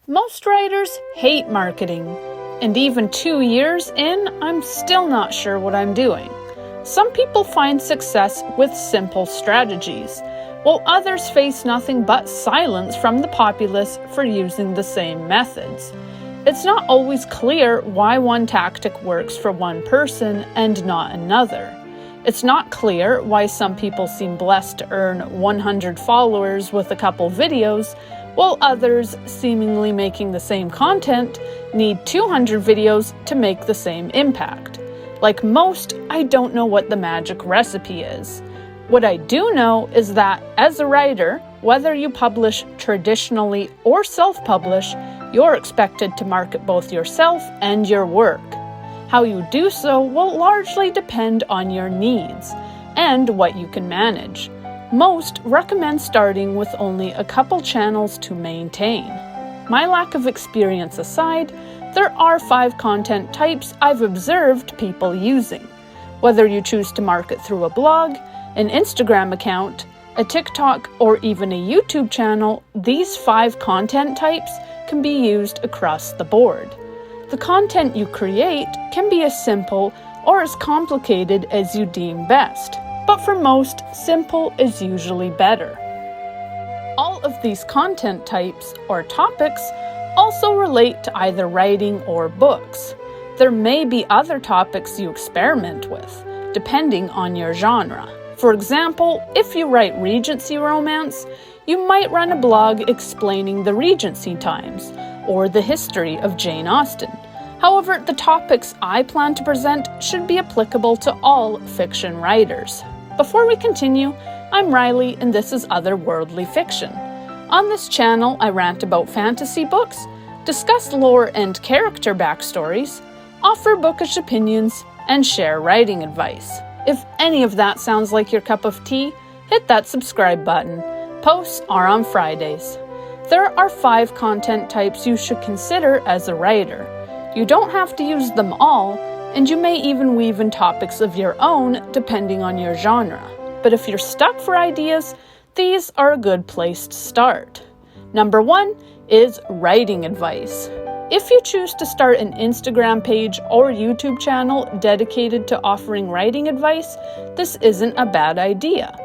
Most writers hate marketing, and even 2 years in, I'm still not sure what I'm doing. Some people find success with simple strategies, while others face nothing but silence from the populace for using the same methods. It's not always clear why one tactic works for one person and not another. It's not clear why some people seem blessed to earn 100 followers with a couple videos, while others, seemingly making the same content, need 200 videos to make the same impact. Like most, I don't know what the magic recipe is. What I do know is that, as a writer, whether you publish traditionally or self-publish, you're expected to market both yourself and your work. How you do so will largely depend on your needs and what you can manage. Most recommend starting with only a couple channels to maintain. My lack of experience aside, there are 5 content types I've observed people using. Whether you choose to market through a blog, an Instagram account, a TikTok, or even a YouTube channel, these 5 content types can be used across the board. The content you create can be as simple or as complicated as you deem best. But for most, simple is usually better. All of these content types or topics also relate to either writing or books. There may be other topics you experiment with, depending on your genre. For example, if you write Regency romance, you might run a blog explaining the Regency times or the history of Jane Austen. However, the topics I plan to present should be applicable to all fiction writers. Before we continue, I'm Riley and this is Otherworldly Fiction. On this channel, I rant about fantasy books, discuss lore and character backstories, offer bookish opinions, and share writing advice. If any of that sounds like your cup of tea, hit that subscribe button. Posts are on Fridays. There are 5 content types you should consider as a writer. You don't have to use them all, and you may even weave in topics of your own depending on your genre. But if you're stuck for ideas, these are a good place to start. Number 1 is writing advice. If you choose to start an Instagram page or YouTube channel dedicated to offering writing advice, this isn't a bad idea.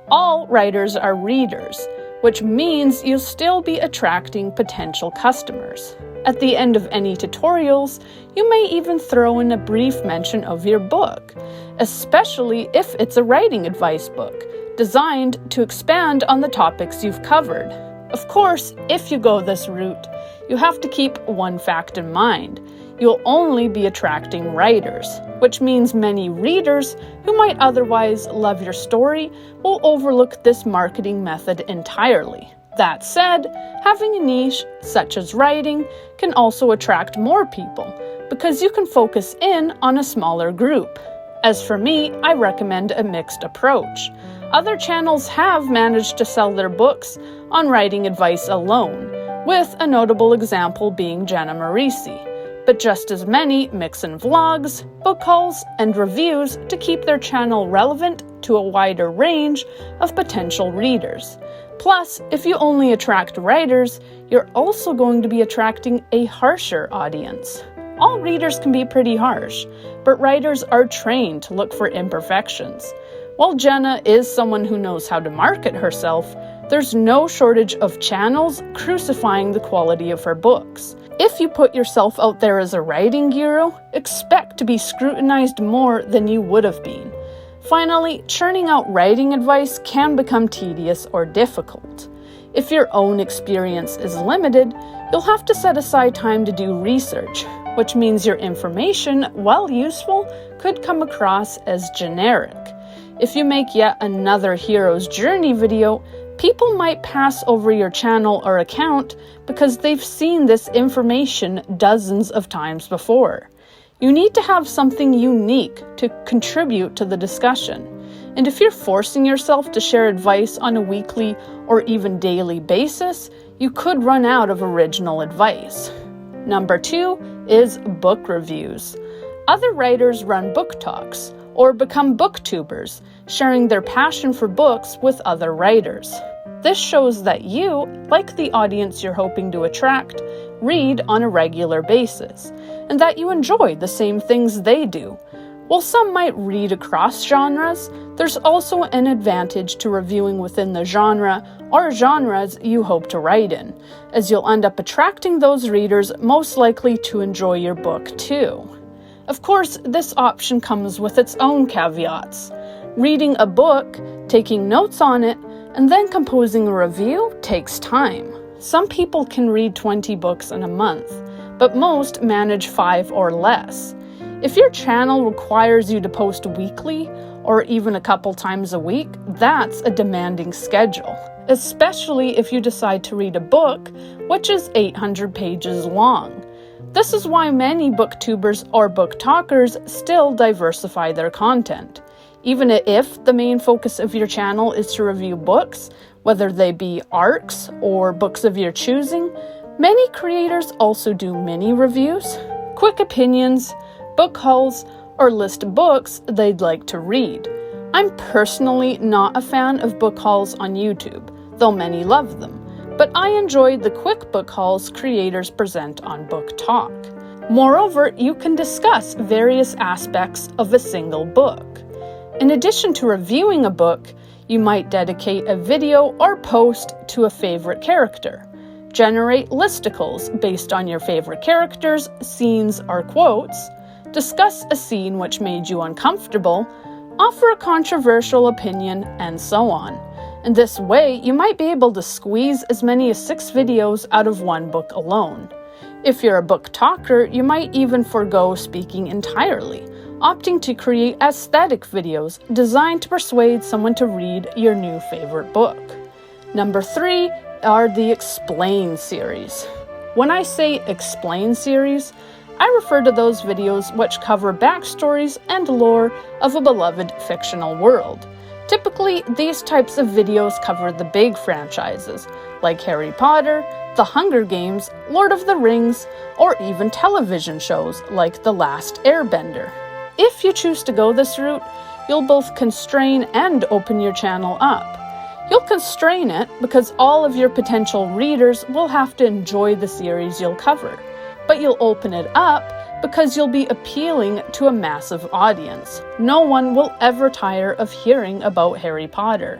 All writers are readers, which means you'll still be attracting potential customers. At the end of any tutorials, you may even throw in a brief mention of your book, especially if it's a writing advice book, designed to expand on the topics you've covered. Of course, if you go this route, you have to keep one fact in mind. You'll only be attracting writers, which means many readers who might otherwise love your story will overlook this marketing method entirely. That said, having a niche, such as writing, can also attract more people, because you can focus in on a smaller group. As for me, I recommend a mixed approach. Other channels have managed to sell their books on writing advice alone, with a notable example being Jenna Marisi, but just as many mix in vlogs, book hauls, and reviews to keep their channel relevant to a wider range of potential readers. Plus, if you only attract writers, you're also going to be attracting a harsher audience. All readers can be pretty harsh, but writers are trained to look for imperfections. While Jenna is someone who knows how to market herself, there's no shortage of channels crucifying the quality of her books. If you put yourself out there as a writing guru, expect to be scrutinized more than you would have been. Finally, churning out writing advice can become tedious or difficult. If your own experience is limited, you'll have to set aside time to do research, which means your information, while useful, could come across as generic. If you make yet another hero's journey video, people might pass over your channel or account because they've seen this information dozens of times before. You need to have something unique to contribute to the discussion. And if you're forcing yourself to share advice on a weekly or even daily basis, you could run out of original advice. Number 2 is book reviews. Other writers run book talks or become booktubers, sharing their passion for books with other writers. This shows that you, like the audience you're hoping to attract, read on a regular basis, and that you enjoy the same things they do. While some might read across genres, there's also an advantage to reviewing within the genre or genres you hope to write in, as you'll end up attracting those readers most likely to enjoy your book too. Of course, this option comes with its own caveats. Reading a book, taking notes on it, and then composing a review takes time. Some people can read 20 books in a month, but most manage 5 or less. If your channel requires you to post weekly, or even a couple times a week, that's a demanding schedule, especially if you decide to read a book, which is 800 pages long. This is why many booktubers or booktalkers still diversify their content. Even if the main focus of your channel is to review books, whether they be arcs or books of your choosing, many creators also do mini reviews, quick opinions, book hauls, or list books they'd like to read. I'm personally not a fan of book hauls on YouTube, though many love them, but I enjoy the quick book hauls creators present on BookTok. Moreover, you can discuss various aspects of a single book. In addition to reviewing a book, you might dedicate a video or post to a favorite character, generate listicles based on your favorite characters, scenes, or quotes, discuss a scene which made you uncomfortable, offer a controversial opinion, and so on. In this way, you might be able to squeeze as many as 6 videos out of one book alone. If you're a book talker, you might even forego speaking entirely, opting to create aesthetic videos designed to persuade someone to read your new favorite book. Number 3 are the Explain series. When I say Explain series, I refer to those videos which cover backstories and lore of a beloved fictional world. Typically, these types of videos cover the big franchises, like Harry Potter, The Hunger Games, Lord of the Rings, or even television shows like The Last Airbender. If you choose to go this route, you'll both constrain and open your channel up. You'll constrain it because all of your potential readers will have to enjoy the series you'll cover, but you'll open it up because you'll be appealing to a massive audience. No one will ever tire of hearing about Harry Potter.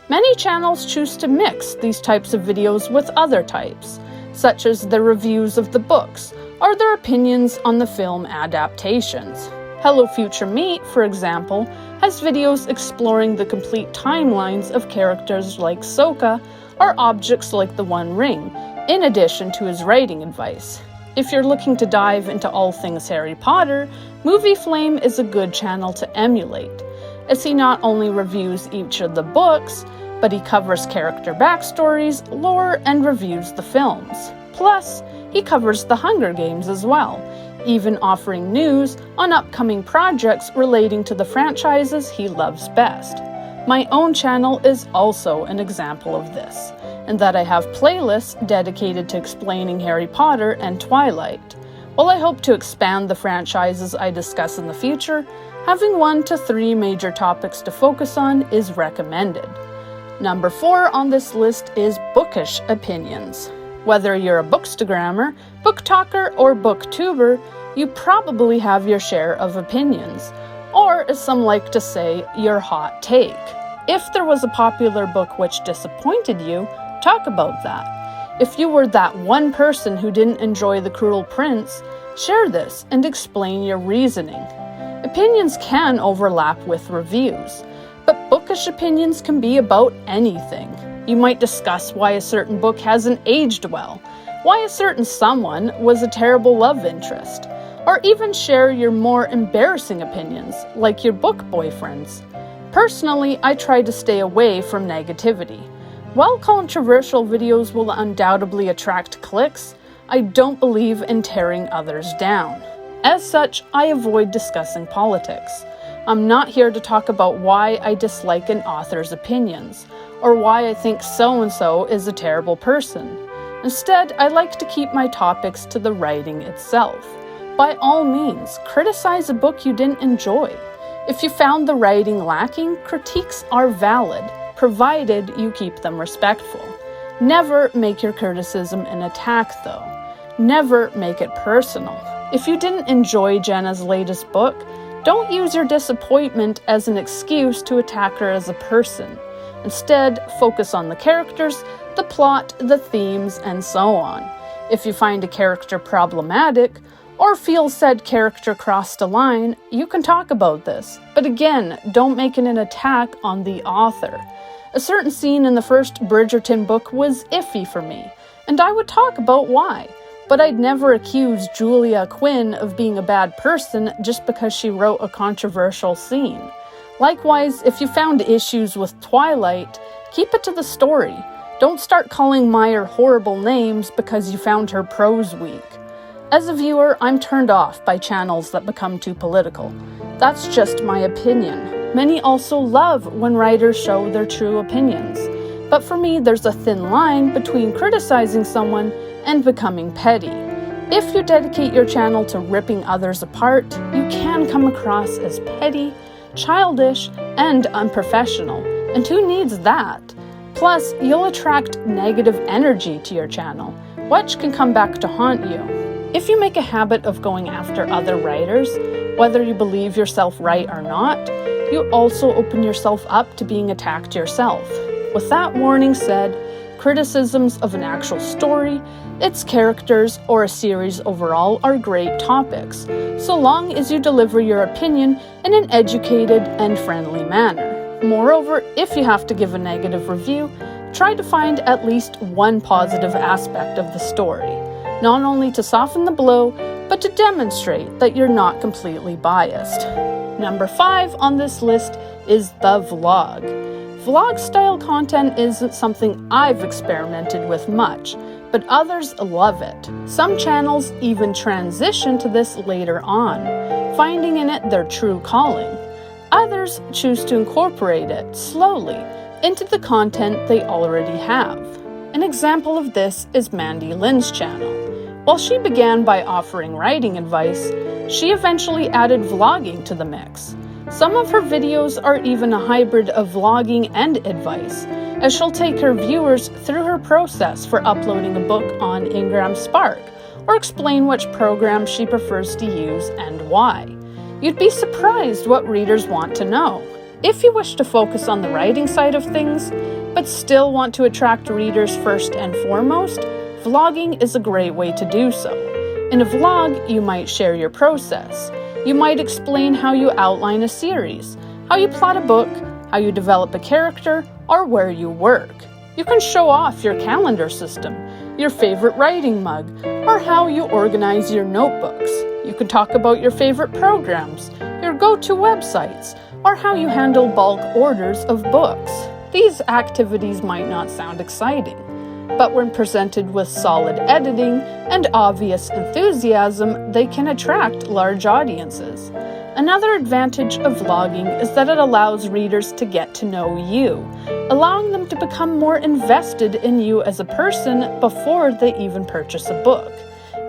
Many channels choose to mix these types of videos with other types, such as the reviews of the books or their opinions on the film adaptations. Hello Future Me, for example, has videos exploring the complete timelines of characters like Sokka or objects like the One Ring, in addition to his writing advice. If you're looking to dive into all things Harry Potter, Movie Flame is a good channel to emulate, as he not only reviews each of the books, but he covers character backstories, lore, and reviews the films. Plus, he covers The Hunger Games as well, even offering news on upcoming projects relating to the franchises he loves best. My own channel is also an example of this, in that I have playlists dedicated to explaining Harry Potter and Twilight. While I hope to expand the franchises I discuss in the future, having 1 to 3 major topics to focus on is recommended. Number 4 on this list is bookish opinions. Whether you're a bookstagrammer, booktalker, or booktuber, you probably have your share of opinions, or as some like to say, your hot take. If there was a popular book which disappointed you, talk about that. If you were that one person who didn't enjoy The Cruel Prince, share this and explain your reasoning. Opinions can overlap with reviews, but bookish opinions can be about anything. You might discuss why a certain book hasn't aged well, why a certain someone was a terrible love interest, or even share your more embarrassing opinions, like your book boyfriends. Personally, I try to stay away from negativity. While controversial videos will undoubtedly attract clicks, I don't believe in tearing others down. As such, I avoid discussing politics. I'm not here to talk about why I dislike an author's opinions, or why I think so-and-so is a terrible person. Instead, I like to keep my topics to the writing itself. By all means, criticize a book you didn't enjoy. If you found the writing lacking, critiques are valid. provided you keep them respectful. Never make your criticism an attack, though. Never make it personal. If you didn't enjoy Jenna's latest book, don't use your disappointment as an excuse to attack her as a person. Instead, focus on the characters, the plot, the themes, and so on. If you find a character problematic, or feel said character crossed a line, you can talk about this. But again, don't make it an attack on the author. A certain scene in the first Bridgerton book was iffy for me, and I would talk about why. But I'd never accuse Julia Quinn of being a bad person just because she wrote a controversial scene. Likewise, if you found issues with Twilight, keep it to the story. Don't start calling Meyer horrible names because you found her prose weak. As a viewer, I'm turned off by channels that become too political. That's just my opinion. Many also love when writers show their true opinions. But for me, there's a thin line between criticizing someone and becoming petty. If you dedicate your channel to ripping others apart, you can come across as petty, childish, and unprofessional. And who needs that? Plus, you'll attract negative energy to your channel, which can come back to haunt you. If you make a habit of going after other writers, whether you believe yourself right or not, you also open yourself up to being attacked yourself. With that warning said, criticisms of an actual story, its characters, or a series overall are great topics, so long as you deliver your opinion in an educated and friendly manner. Moreover, if you have to give a negative review, try to find at least one positive aspect of the story, not only to soften the blow, but to demonstrate that you're not completely biased. Number 5 on this list is the vlog. Vlog-style content isn't something I've experimented with much, but others love it. Some channels even transition to this later on, finding in it their true calling. Others choose to incorporate it slowly into the content they already have. An example of this is Mandy Lynn's channel. While she began by offering writing advice, she eventually added vlogging to the mix. Some of her videos are even a hybrid of vlogging and advice, as she'll take her viewers through her process for uploading a book on Ingram Spark, or explain which program she prefers to use and why. You'd be surprised what readers want to know. If you wish to focus on the writing side of things, but still want to attract readers first and foremost, vlogging is a great way to do so. In a vlog, you might share your process. You might explain how you outline a series, how you plot a book, how you develop a character, or where you work. You can show off your calendar system, your favorite writing mug, or how you organize your notebooks. You can talk about your favorite programs, your go-to websites, or how you handle bulk orders of books. These activities might not sound exciting, but when presented with solid editing and obvious enthusiasm, they can attract large audiences. Another advantage of vlogging is that it allows readers to get to know you, allowing them to become more invested in you as a person before they even purchase a book.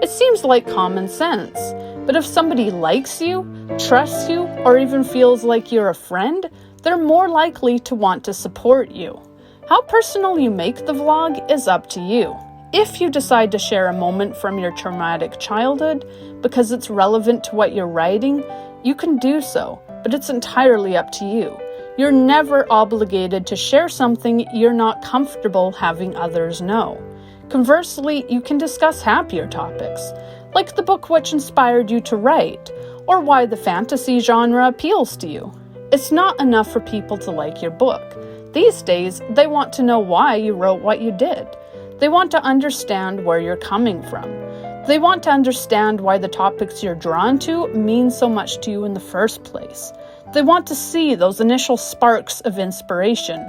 It seems like common sense, but if somebody likes you, trusts you, or even feels like you're a friend, they're more likely to want to support you. How personal you make the vlog is up to you. If you decide to share a moment from your traumatic childhood because it's relevant to what you're writing, you can do so, but it's entirely up to you. You're never obligated to share something you're not comfortable having others know. Conversely, you can discuss happier topics, like the book which inspired you to write, or why the fantasy genre appeals to you. It's not enough for people to like your book. These days, they want to know why you wrote what you did. They want to understand where you're coming from. They want to understand why the topics you're drawn to mean so much to you in the first place. They want to see those initial sparks of inspiration.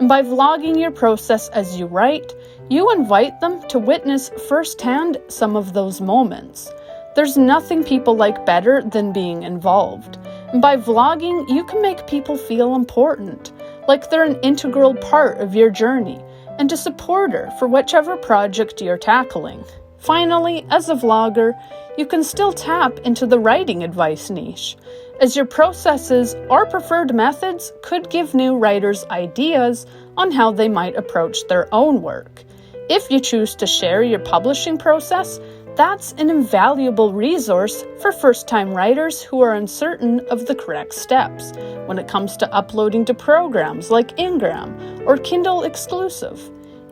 And by vlogging your process as you write, you invite them to witness firsthand some of those moments. There's nothing people like better than being involved. And by vlogging, you can make people feel important, like they're an integral part of your journey, and a supporter for whichever project you're tackling. Finally, as a vlogger, you can still tap into the writing advice niche. as your processes or preferred methods could give new writers ideas on how they might approach their own work. If you choose to share your publishing process, that's an invaluable resource for first-time writers who are uncertain of the correct steps when it comes to uploading to programs like Ingram or Kindle Exclusive.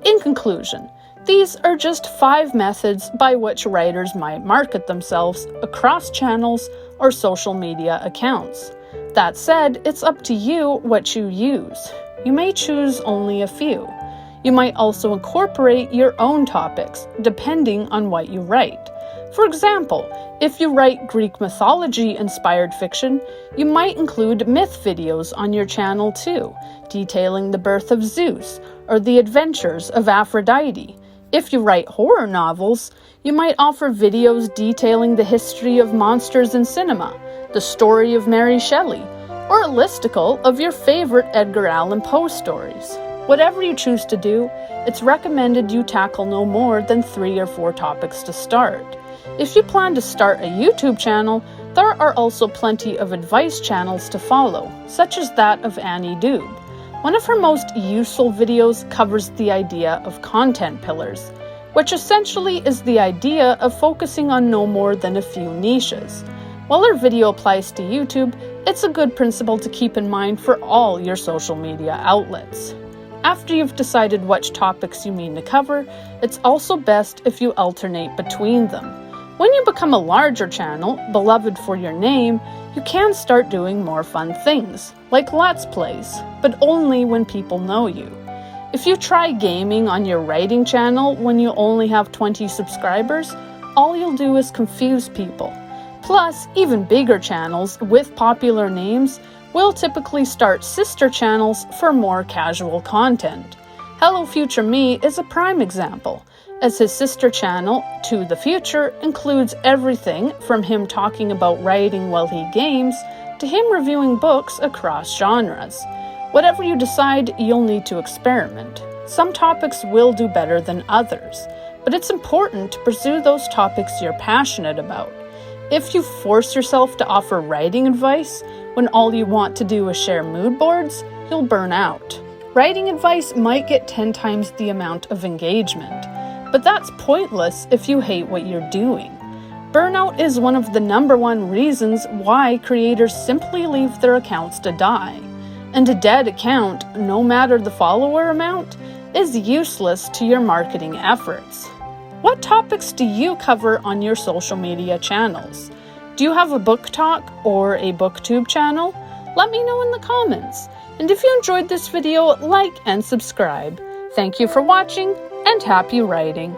In conclusion, these are just 5 methods by which writers might market themselves across channels or social media accounts. That said, it's up to you what you use. You may choose only a few. You might also incorporate your own topics, depending on what you write. For example, if you write Greek mythology-inspired fiction, you might include myth videos on your channel too, detailing the birth of Zeus or the adventures of Aphrodite. If you write horror novels, you might offer videos detailing the history of monsters in cinema, the story of Mary Shelley, or a listicle of your favorite Edgar Allan Poe stories. Whatever you choose to do, it's recommended you tackle no more than 3 or 4 topics to start. If you plan to start a YouTube channel, there are also plenty of advice channels to follow, such as that of Annie Doob. One of her most useful videos covers the idea of content pillars, which essentially is the idea of focusing on no more than a few niches. While her video applies to YouTube, it's a good principle to keep in mind for all your social media outlets. After you've decided which topics you mean to cover, it's also best if you alternate between them. When you become a larger channel, beloved for your name, you can start doing more fun things, like Let's Plays, but only when people know you. If you try gaming on your writing channel when you only have 20 subscribers, all you'll do is confuse people. Plus, even bigger channels with popular names will typically start sister channels for more casual content. Hello Future Me is a prime example, as his sister channel, To the Future, includes everything from him talking about writing while he games to him reviewing books across genres. Whatever you decide, you'll need to experiment. Some topics will do better than others, but it's important to pursue those topics you're passionate about. If you force yourself to offer writing advice when all you want to do is share mood boards, you'll burn out. Writing advice might get 10 times the amount of engagement, but that's pointless if you hate what you're doing. Burnout is one of the #1 reasons why creators simply leave their accounts to die. And a dead account, no matter the follower amount, is useless to your marketing efforts. What topics do you cover on your social media channels? Do you have a BookTok or a BookTube channel? Let me know in the comments. And if you enjoyed this video, like and subscribe. Thank you for watching, and happy writing!